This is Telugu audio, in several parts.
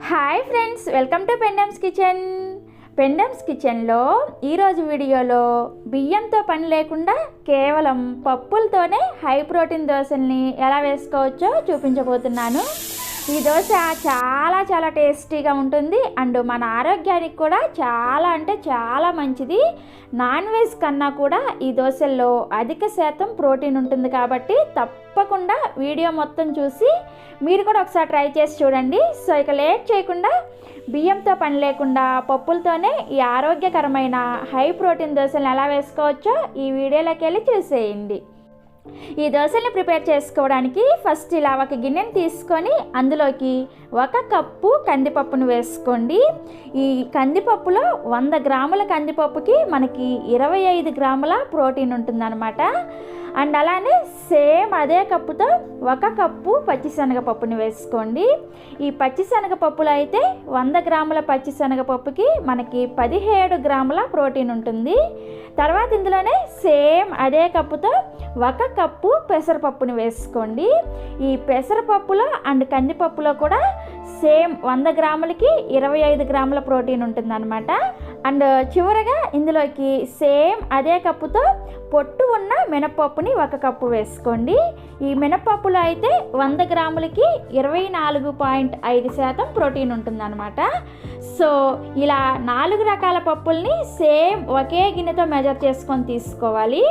Hi friends, welcome to Pendam's kitchen. Pendam's కిచెన్లో ఈరోజు వీడియోలో బియ్యంతో పని లేకుండా కేవలం పప్పులతోనే హై ప్రోటీన్ దోశల్ని ఎలా వేసుకోవచ్చో చూపించబోతున్నాను. ఈ దోశ చాలా చాలా టేస్టీగా ఉంటుంది అండ్ మన ఆరోగ్యానికి కూడా చాలా అంటే చాలా మంచిది. నాన్ వెజ్ కన్నా కూడా ఈ దోశల్లో అధిక శాతం ప్రోటీన్ ఉంటుంది కాబట్టి తప్పకుండా వీడియో మొత్తం చూసి మీరు కూడా ఒకసారి ట్రై చేసి చూడండి. సో ఇక లేట్ చేయకుండా బియ్యంతో పని లేకుండా పప్పులతోనే ఈ ఆరోగ్యకరమైన హై ప్రోటీన్ దోశలను ఎలా వేసుకోవచ్చో ఈ వీడియోలోకి వెళ్ళి చూసేయండి. ఈ దోశల్ని ప్రిపేర్ చేసుకోవడానికి ఫస్ట్ ఇలా ఒక గిన్నెని తీసుకొని అందులోకి 1 కప్పు కందిపప్పును వేసుకోండి. ఈ కందిపప్పులో 100 గ్రాముల కందిపప్పుకి మనకి 25 గ్రాముల ప్రోటీన్ ఉంటుందన్నమాట. అండ్ అలానే సేమ్ అదే కప్పుతో 1 కప్పు పచ్చిశనగపప్పుని వేసుకోండి. ఈ పచ్చిశనగపప్పులో అయితే 100 గ్రాముల పచ్చిశనగపప్పుకి మనకి 17 గ్రాముల ప్రోటీన్ ఉంటుంది. తర్వాత ఇందులోనే సేమ్ అదే కప్పుతో 1 కప్పు పెసరపప్పుని వేసుకోండి. ఈ పెసరపప్పులో అండ్ కందిపప్పులో కూడా సేమ్ 100 గ్రాములకి 25 గ్రాముల ప్రోటీన్ ఉంటుందన్నమాట. అండ్ చివరగా ఇందులోకి సేమ్ అదే కప్పుతో పొట్టు ఉన్న మినపప్పుని 1 కప్పు వేసుకోండి. ఈ మినపప్పులో అయితే 100 గ్రాములకి 24.5% ప్రోటీన్ ఉంటుందన్నమాట. సో ఇలా 4 రకాల పప్పుల్ని సేమ్ ఒకే గిన్నెతో మెజర్ చేసుకొని తీసుకోవాలి.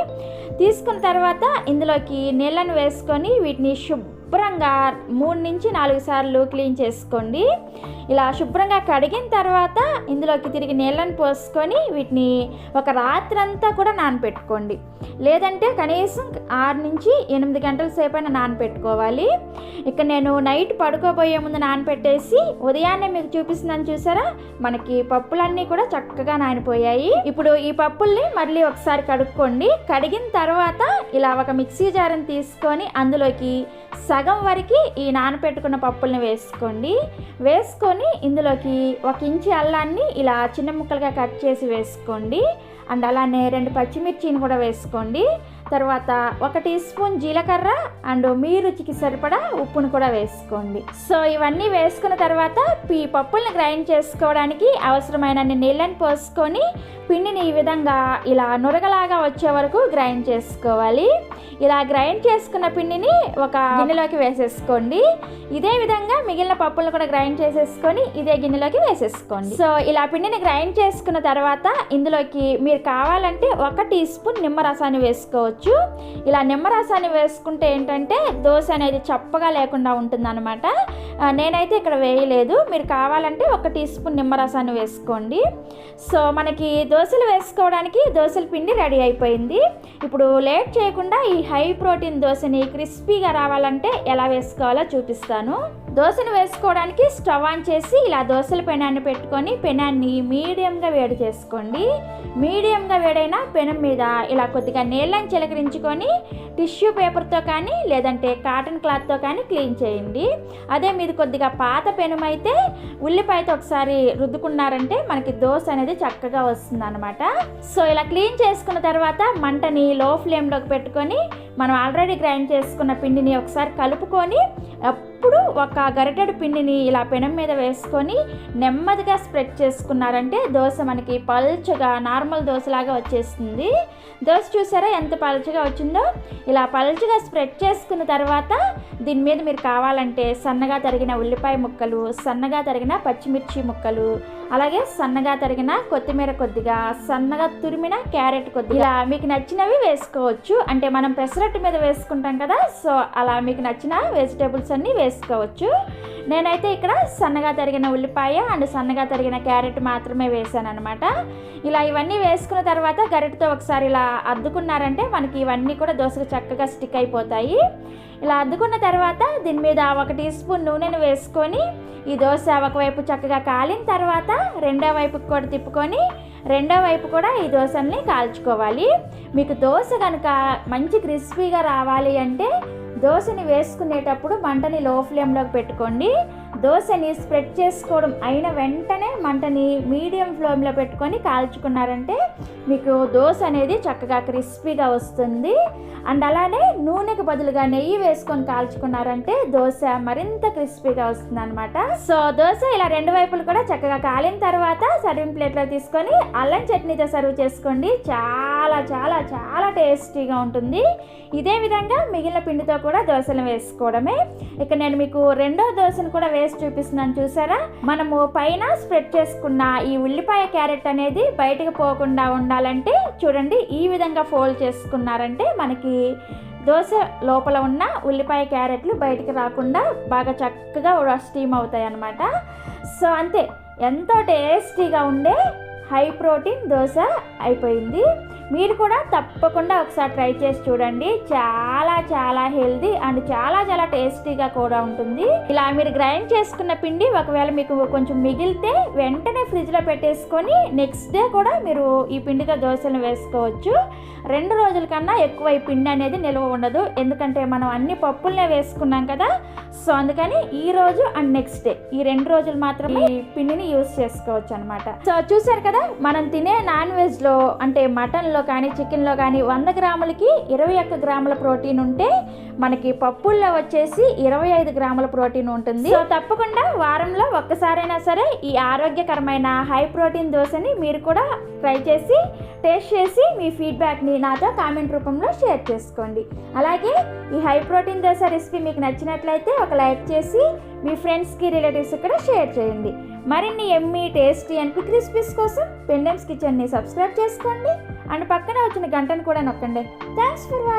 తీసుకున్న తర్వాత ఇందులోకి నీళ్ళను వేసుకొని వీటిని శుభ్రంగా 3 నుంచి 4 సార్లు క్లీన్ చేసుకోండి. ఇలా శుభ్రంగా కడిగిన తర్వాత ఇందులోకి తిరిగి నీళ్ళని పోసుకొని వీటిని ఒక రాత్రంతా కూడా నానపెట్టుకోండి. లేదంటే కనీసం 6 నుంచి 8 గంటల సేపైనా నానపెట్టుకోవాలి. ఇక నేను నైట్ పడుకోబోయే ముందు నానపెట్టేసి ఉదయాన్నే మీకు చూపిస్తున్నాను, చూసారా మనకి పప్పులన్నీ కూడా చక్కగా నానిపోయాయి. ఇప్పుడు ఈ పప్పుల్ని మళ్ళీ ఒకసారి కడుక్కోండి. కడిగిన తర్వాత ఇలా ఒక మిక్సీ జార్ని తీసుకొని అందులోకి సగం వరకు ఈ నానపెట్టుకున్న పప్పుల్ని వేసుకోండి. వేసుకొని ఇందులోకి 1 ఇంచు అల్లాన్ని ఇలా చిన్న ముక్కలుగా కట్ చేసి వేసుకోండి. అండ్ అలానే 2 పచ్చిమిర్చిని కూడా వేసుకోండి. తర్వాత 1 టీ స్పూన్ జీలకర్ర అండ్ మీ రుచికి సరిపడా ఉప్పును కూడా వేసుకోండి. సో ఇవన్నీ వేసుకున్న తర్వాత ఈ పప్పుల్ని గ్రైండ్ చేసుకోవడానికి అవసరమైన నీళ్ళని పోసుకొని పిండిని ఈ విధంగా ఇలా నురగలాగా వచ్చే వరకు గ్రైండ్ చేసుకోవాలి. ఇలా గ్రైండ్ చేసుకున్న పిండిని ఒక గిన్నెలోకి వేసేసుకోండి. ఇదే విధంగా మిగిలిన పప్పులను కూడా గ్రైండ్ చేసేసుకొని ఇదే గిన్నెలోకి వేసేసుకోండి. సో ఇలా పిండిని గ్రైండ్ చేసుకున్న తర్వాత ఇందులోకి మీరు కావాలంటే 1 టీ స్పూన్ నిమ్మరసాన్ని వేసుకోవచ్చు. ఇలా నిమ్మరసాన్ని వేసుకుంటే ఏంటంటే దోశ అనేది చప్పగా లేకుండా ఉంటుందన్నమాట. నేనైతే ఇక్కడ వేయలేదు, మీరు కావాలంటే 1 టీ స్పూన్ నిమ్మరసాన్ని వేసుకోండి. సో మనకి దోశలు వేసుకోవడానికి దోశల పిండి రెడీ అయిపోయింది. ఇప్పుడు లేట్ చేయకుండా ఈ హై ప్రోటీన్ దోశని క్రిస్పీగా రావాలంటే ఎలా వేసుకోవాలో చూపిస్తాను. దోశను వేసుకోవడానికి స్టవ్ ఆన్ చేసి ఇలా దోశల పెనాన్ని పెట్టుకొని పెనాన్ని మీడియంగా వేడి చేసుకోండి. మీడియంగా వేడైన పెనం మీద ఇలా కొద్దిగా నీళ్ళని చిలకరించుకొని టిష్యూ పేపర్తో కానీ లేదంటే కాటన్ క్లాత్తో కానీ క్లీన్ చేయండి. అదే మీది కొద్దిగా పాత పెనం అయితే ఉల్లిపాయతో ఒకసారి రుద్దుకున్నారంటే మనకి దోశ అనేది చక్కగా వస్తుంది అనమాట. సో ఇలా క్లీన్ చేసుకున్న తర్వాత మంటని లో ఫ్లేమ్లోకి పెట్టుకొని మనం ఆల్రెడీ గ్రైండ్ చేసుకున్న పిండిని ఒకసారి కలుపుకొని అప్పుడు ఒక గరిటెడు పిండిని ఇలా పెనం మీద వేసుకొని నెమ్మదిగా స్ప్రెడ్ చేసుకున్నారంటే దోశ మనకి పల్చగా నార్మల్ దోశలాగా వచ్చేస్తుంది. దోశ చూసారా ఎంత పల్చగా వచ్చిందో. ఇలా పల్చగా స్ప్రెడ్ చేసుకున్న తర్వాత దీని మీద మీరు కావాలంటే సన్నగా తరిగిన ఉల్లిపాయ ముక్కలు, సన్నగా తరిగిన పచ్చిమిర్చి ముక్కలు, అలాగే సన్నగా తరిగిన కొత్తిమీర కొద్దిగా, సన్నగా తురిమిన క్యారెట్ కొద్దిగా, ఇలా మీకు నచ్చినవి వేసుకోవచ్చు. అంటే మనం పెసరట్టు మీద వేసుకుంటాం కదా, సో అలా మీకు నచ్చిన వెజిటేబుల్స్ అన్నీ వేసుకోవచ్చు. నేనైతే ఇక్కడ సన్నగా తరిగిన ఉల్లిపాయ అండ్ సన్నగా తరిగిన క్యారెట్ మాత్రమే వేసాను అనమాట. ఇలా ఇవన్నీ వేసుకున్న తర్వాత గరిటతో ఒకసారి ఇలా అద్దుకున్నారంటే మనకి ఇవన్నీ కూడా దోశకు చక్కగా స్టిక్ అయిపోతాయి. ఇలా అద్దుకున్న తర్వాత దీని మీద 1 టీ స్పూన్ నూనెను వేసుకొని ఈ దోశ ఒకవైపు చక్కగా కాలిన తర్వాత రెండో వైపుకి కూడా తిప్పుకొని రెండో వైపు కూడా ఈ దోశల్ని కాల్చుకోవాలి. మీకు దోశ కనుక మంచి క్రిస్పీగా రావాలి అంటే దోశని వేసుకునేటప్పుడు మంటని లో ఫ్లేమ్లోకి పెట్టుకోండి. దోశని స్ప్రెడ్ చేసుకోవడం అయిన వెంటనే మంటని మీడియం ఫ్లేమ్లో పెట్టుకొని కాల్చుకున్నారంటే మీకు దోశ అనేది చక్కగా క్రిస్పీగా వస్తుంది. అండ్ అలానే నూనెకు బదులుగా నెయ్యి వేసుకొని కాల్చుకున్నారంటే దోశ మరింత క్రిస్పీగా వస్తుంది అనమాట. సో దోశ ఇలా రెండు వైపులు కూడా చక్కగా కాలిన తర్వాత సర్వింగ్ ప్లేట్లో తీసుకొని అల్లం చట్నీతో సర్వ్ చేసుకోండి. చాలా చాలా చాలా టేస్టీగా ఉంటుంది. ఇదే విధంగా మిగిలిన పిండితో కూడా దోశలు వేసుకోవడమే. ఇక నేను మీకు రెండో దోశను కూడా వేసి చూపిస్తున్నాను, చూసారా? మనము పైన స్ప్రెడ్ చేసుకున్న ఈ ఉల్లిపాయ క్యారెట్ అనేది బయటకు పోకుండా ఉండాలంటే చూడండి, ఈ విధంగా ఫోల్డ్ చేసుకున్నారంటే మనకి దోశ లోపల ఉన్న ఉల్లిపాయ క్యారెట్లు బయటికి రాకుండా బాగా చక్కగా స్టీమ్ అవుతాయి అన్నమాట. సో అంతే, ఎంతో టేస్టీగా ఉండే హై ప్రోటీన్ దోశ అయిపోయింది. మీరు కూడా తప్పకుండా ఒకసారి ట్రై చేసి చూడండి. చాలా చాలా హెల్దీ అండ్ చాలా చాలా టేస్టీగా కూడా ఉంటుంది. ఇలా మీరు గ్రైండ్ చేసుకున్న పిండి ఒకవేళ మీకు కొంచెం మిగిలితే వెంటనే ఫ్రిడ్జ్లో పెట్టేసుకొని నెక్స్ట్ డే కూడా మీరు ఈ పిండితో దోశలు వేసుకోవచ్చు. 2 రోజుల కన్నా ఎక్కువ ఈ పిండి అనేది నిల్వ ఉండదు, ఎందుకంటే మనం అన్ని పప్పులనే వేసుకున్నాం కదా. సో అందుకని ఈ రోజు అండ్ నెక్స్ట్ డే ఈ 2 రోజులు మాత్రమే ఈ పిండిని యూజ్ చేసుకోవచ్చు అనమాట. సో చూసారు కదా, మనం తినే నాన్ వెజ్లో అంటే మటన్లో కానీ చికెన్లో కానీ 100 గ్రాములకి 21 గ్రాముల ప్రోటీన్ ఉంటే మనకి పప్పుల్లో వచ్చేసి 25 గ్రాముల ప్రోటీన్ ఉంటుంది. సో తప్పకుండా వారంలో ఒక్కసారైనా సరే ఈ ఆరోగ్యకరమైన హై ప్రోటీన్ దోశని మీరు కూడా ట్రై చేసి టేస్ట్ చేసి మీ ఫీడ్బ్యాక్ని నాతో కామెంట్ రూపంలో షేర్ చేసుకోండి. అలాగే ఈ హై ప్రోటీన్ దోశ రెసిపీ మీకు నచ్చినట్లయితే ఒక లైక్ చేసి మీ ఫ్రెండ్స్కి రిలేటివ్స్ కూడా షేర్ చేయండి. మరిన్ని Emmy tasty and quick recipes కోసం పెండెమ్స్ కిచెన్ని సబ్స్క్రైబ్ చేసుకోండి అండ్ పక్కన వచ్చిన గంటను కూడా నొక్కండి. Thanks for watching.